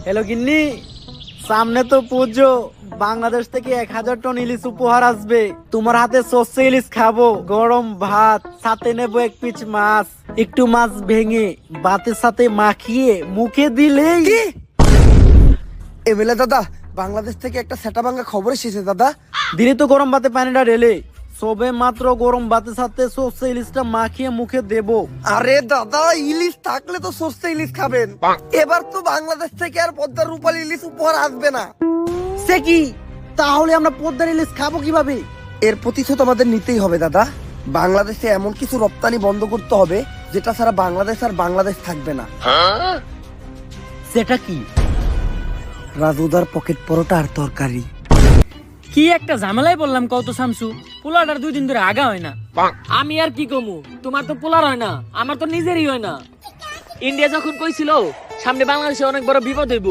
Hello গিন্নি, সামনে তো পুজো। বাংলাদেশ থেকে 1000 টন ইলিশ উপহার আসবে। তোমার হাতে সর্ষে ইলিশ খাবো, গরম ভাত, সাথে নেবো এক পিস মাছ। একটু মাছ ভেঙে ভাতের সাথে মাখিয়ে মুখে দিলেই। এমএলএ দাদা, বাংলাদেশ থেকে একটা সেটা ভাঙা খবর এসেছে দাদা। দিলে তো গরম ভাতে পানিটা ঢেলে সবে মাত্র গরম ভাতের সাথে সর্ষে ইলিশটা মাখিয়ে মুখে দেবো। আরে দাদা, ইলিশ থাকলে তো সস্তা ইলিশ খাবেন। এবার তো বাংলাদেশ থেকে আর পদ্মার রূপালী ইলিশ উপহার আসবে না। সে কি? তাহলে আমরা পদ্মার ইলিশ খাবো কিভাবে? এর প্রতিশোধ আমাদের নিতেই হবে দাদা। বাংলাদেশে এমন কিছু রপ্তানি বন্ধ করতে হবে যেটা ছাড়া বাংলাদেশ আর বাংলাদেশ থাকবে না। সেটা কি? রাজুদার পকেট পরোটা আর তরকারি। কি একটা ঝামেলায় বললাম কত শামসু, পোলাটার 2 দিন ধরে আগা হয় না। আমি আর কি কমু, তোমার তো পোলার হয় না, আমার তো নিজেরই হয় না। ইন্ডিয়া যখন কইছিল সামনে বাংলাদেশে অনেক বড় বিপদ হইব,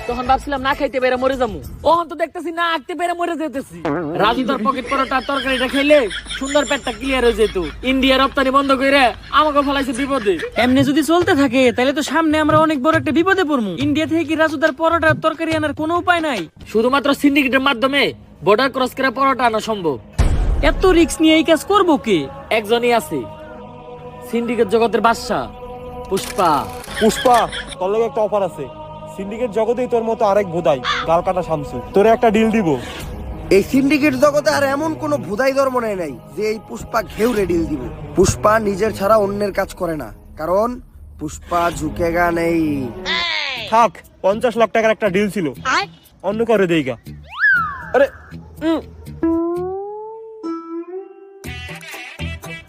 তখন ভাবছিলাম না খাইতে পেরে মরে যাবো। ওহন তো দেখতেছি না আঁকতে পেরে মরে যেতেছি। রাজু তার পকেট পরোটা তরকারিটা খাইলে সুন্দর পেটটা ক্লিয়ার হয়ে যেত। ইন্ডিয়া রপ্তানি বন্ধ করে আমাকে ফলাইছে বিপদে। এমনি যদি চলতে থাকে তাহলে তো সামনে আমরা অনেক বড় একটা বিপদে পড়বো। ইন্ডিয়া থেকে কি রাজুদার পরোটা তরকারি আনার কোনো উপায় নাই? শুধুমাত্র সিন্ডিকেটের মাধ্যমে বর্ডার ক্রস করে পরোটা আনা সম্ভব। এত রিস্ক নিয়ে এই কাজ করবো কে? একজনই আছে, সিন্ডিকেট জগতের বাদশা পুষ্পা। পুষ্পা, তোর লগে একটা অফার আছে। সিন্ডিকেট জগতেই তোর মতো আরেক ভোদাই গাল কাটা শামসু, তোরে একটা ডিল দিব। এই সিন্ডিকেট জগতে আর এমন কোন ভুদাই ধর্ম নাই যে এই পুষ্পা ঘেউরে ডিল দিব। পুষ্পা নিজের ছাড়া অন্যের কাজ করে না, কারণ পুষ্পা ঝুঁকেগা নেই। থাক, 50 লাখ টাকার একটা ডিল ছিল, অন্য করে দেইগা। আরে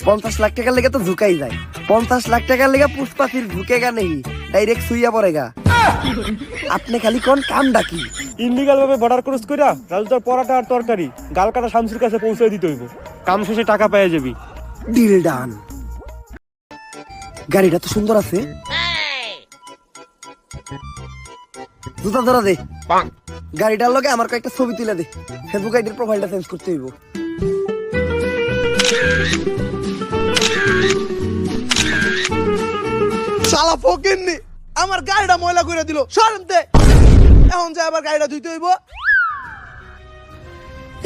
50 লাখ টাকার লেগে তো ঝুঁকাই যায়। 50 লাখ টাকার লেগে পুষ্পা ফির ঝুঁকেগা নেই, ডাইরেক্ট সুইয়া পড়েগা। আপনি খালি কোন কাম ডাকি ইনলিগাল ভাবে বর্ডার ক্রস কইরা রাজুদার পরাটা আর তরকারি গাল কাটা শামসুর কাছে পৌঁছে দিতে হইব। কাম শেষে টাকা পেয়ে যাবি। Deal done. গাড়িটা তো সুন্দর আছে। জুতা ধরা দে। গাড়িটার লগে আমার কয়েকটা ছবি তুলে দে, ফেসবুক আইডির প্রোফাইলটা চেঞ্জ করতে হইব। শালা ফকিন্নি আমার গাড়িটা ময়লা করে দিল, সরমতে। এখন যে আবার গাড়িটা ধুইতে হইব।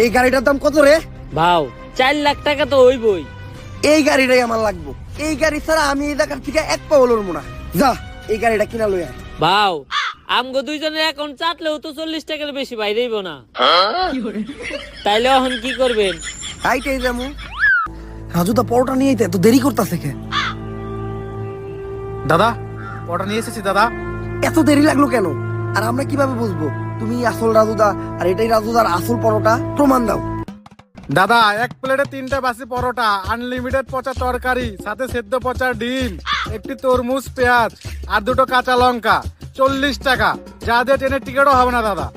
এই গাড়িটার দাম কত রে? ভাও 4 লাখ টাকা তো হইবই। এই গাড়িটাই আমার লাগবে। এই গাড়ি ছাড়া আমি এই জায়গার থেকে এক পাও লড়বো না। যা, এই গাড়িটা কিনা লই আয়। ভাও আমগো দুইজনের অ্যাকাউন্ট চাটলেও তো 40 টাকার বেশি বাইরেইব না। তাইলে এখন কি করবেন? হাইটাই যামু। রাজু তো পরোটা নিয়ে এত দেরি করতেছে কে? দাদা, অর্ডার নিয়ে এসেছি দাদা। এত দেরি লাগলো কেন? আর আমরা কিভাবে বুঝবো তুমি আসল রাজুদা আর এটাই রাজুদার আসল পরোটা? প্রমাণ দাও। দাদা, এক প্লেটে 3টা বাসি পরোটা, আনলিমিটেড পচা তরকারি, সাথে সেদ্ধ পচা ডিম, একটি তরমুজ, পেঁয়াজ আর 2টো কাঁচা লঙ্কা, 40 টাকা। যা দিয়ে ট্রেনের টিকিটও হবে না দাদা।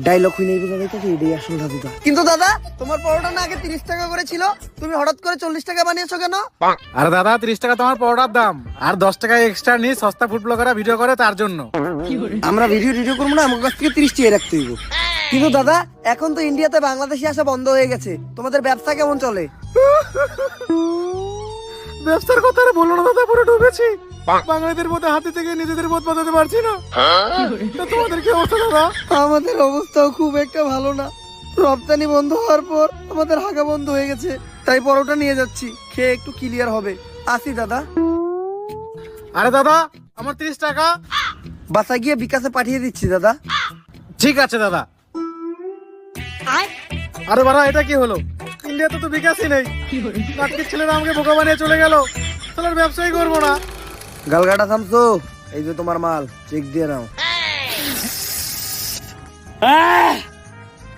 ডায়লগ হই নাই বোঝা যাইতেছে এটাই আসল রাজুদা। কিন্তু দাদা, তোমার পরোটা না আগে 30 টাকা করে ছিল, তুমি হঠাৎ করে 40 টাকা বানিয়েছো কেন? আর দাদা, 30 টাকা তোমার পরোটার দাম, আর 10 টাকা এক্সট্রা নিয়ে সস্তা ফুড ব্লগাররা ভিডিও করে তার জন্য। আমরা ভিডিও করবো না, আমার কাছ থেকে 30 টাকা রাখতে হইব। কিন্তু দাদা, এখন তো ইন্ডিয়াতে বাংলাদেশি আসা বন্ধ হয়ে গেছে, তোমাদের ব্যবসা কেমন চলে? ব্যবসার কথা আর বলো না দাদা, পুরো ডুবেছি। বাঙালিদের মধ্যে হাতে থেকে নিজেদের মত বাঁচাতে পারছি না। তা তোমাদের কি অবস্থা দাদা? আমাদের অবস্থাও খুব একটা ভালো না। রপ্তানি বন্ধ হওয়ার পর আমাদের হাগা বন্ধ হয়ে গেছে, তাই পরোটা নিয়ে যাচ্ছি, খেয়ে একটু ক্লিয়ার হবে। আসি দাদা। আরে দাদা, আমার 30 টাকা। বাসা গিয়ে বিকাশে পাঠিয়ে দিচ্ছি দাদা। ঠিক আছে দাদা। আরে বাড়া, এটা কি হলো? ইন্ডিয়াতে তো বিকাশই নেই। কাটকির ছেলেরা আমাকে বোকা বানিয়ে চলে গেল। তাহলে আর ব্যবসাই করবো না। গালগাটা থামছো, এই যে তোমার মাল, চেক দিয়ে নাও।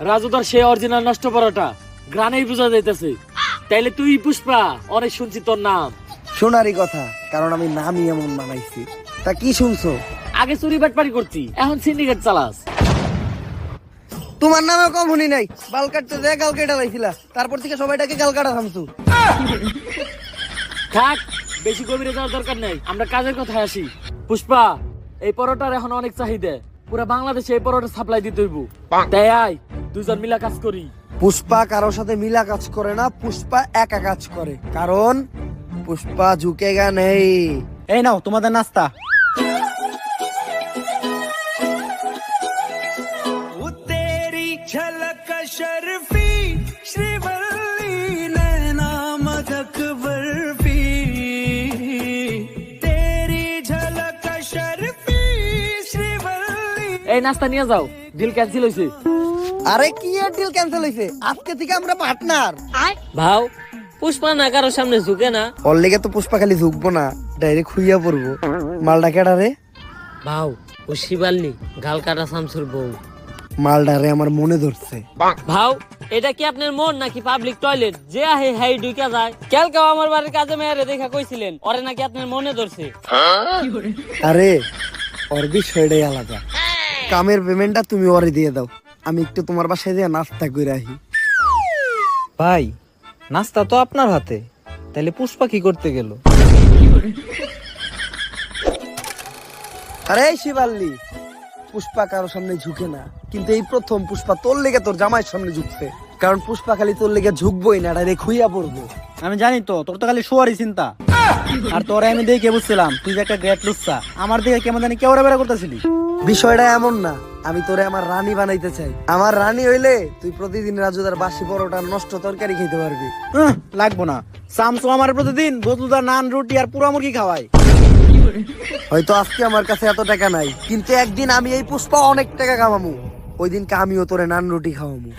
রাজুদার সে অরিজিনাল নষ্ট পরোটা গ্রানেই বোঝা যাইতেছে। তাইলে তুই পুষ্পা, অনেক শুনছি তোর নাম। শোনারই কথা, কারণ আমি নামই এমন বানাইছি। তা কি শুনছো? আগে চুরি বাটপারি করতি, এখন সিন্ডিকেট চালাস। তোমার নামে কম শুনি নাই। বাল কাটতে যে গাল কেটে লাইছিলা, তারপর থেকে সবাইটাকে গাল কাটা থামছো। থাক, বেশি গভীরে যাওয়ার দরকার নাই, আমরা কাজের কথায় আসি। পুষ্পা, এই পরোটার এখন অনেক চাহিদা, পুরো বাংলাদেশে এই পরোটা সাপ্লাই দিতে হইব। তাই আয়, দুজন মিলা কাজ করি। পুষ্পা কারোর সাথে মিলা কাজ করে না, পুষ্পা একা কাজ করে, কারণ পুষ্পা ঝুঁকেগা নেই। এই নাও তোমাদের নাস্তা। शर्फी श्रीवल्ली नैना मदक बर्फी तेरी झलक शर्फी श्रीवल्ली। এই নাস্তা নিয়ে যাও, ডিল ক্যান্সেল হয়েছে। আরে কি এর ডিল ক্যান্সেল হইছে? আজকে থেকে আমরা পার্টনার। ভাও পুষ্পা না কারো সামনে ঝুঁকে না। ওর লেগে তো পুষ্পা খালি ঝুঁকবো না, ডাইরেক্ট খুইয়া পড়বো। মালটা কেডা রে? ভাও ও শিবাল্লি গাল কাটা শামসুর বউ। মালডারে আমার মনে ধরছে। ভাও এটা কি আপনার মন নাকি পাবলিক টয়লেট? যে আহে হাই ঢুকা যায়। কালকেও আমার বাড়ির কাজে মেয়েরে দেখা কইছিলেন, ওরে নাকি আপনার মনে ধরছে। আরে ওর বিষয়টাই আলাদা। কামের পেমেন্টটা তুমি ওরে দিয়ে দাও, আমি একটু তোমার বাসায় দিয়ে নাস্তা করে আসি। ভাই নাস্তা তো আপনার হাতে, তাহলে পুষ্পা কি করতে গেল? আরে শিবাল্লি, পুষ্পা কারোর সামনে ঝুঁকে না, কিন্তু এই প্রথম পুষ্পা তোর লেগে তোর জামাইয়ের সামনে ঝুঁকছে। কারণ পুষ্পা খালি তোর লেগে ঝুঁকবোই না, ডাইরেক্ট খুইয়া পড়বো। আমি জানি তো, তোর তো খালি শোয়ারই চিন্তা। আর তোরে আমি দেখে বুঝছিলাম তুই যে একটা গ্রেট লুচ্চা। আমার দিকে কেমন জানি কেউ বেড়া করতেছিলি। বিষয়টা এমন না, আমি তোরে আমার রানী বানাইতে চাই। আমার রানী হইলে তুই প্রতিদিন রাজুদার বাসি পরোটা নষ্ট তরকারি খেতে পারবি। লাগবো না, সামসু আমার প্রতিদিন বদলুদার নান রুটি আর পুরা মুরগি খাওয়াই। হয়তো আজকে আমার কাছে এত টাকা নাই, কিন্তু একদিন আমি এই পুষ্পা অনেক টাকা কামামু। ওই দিনকে আমিও তোরে নান রুটি খাওয়ামু।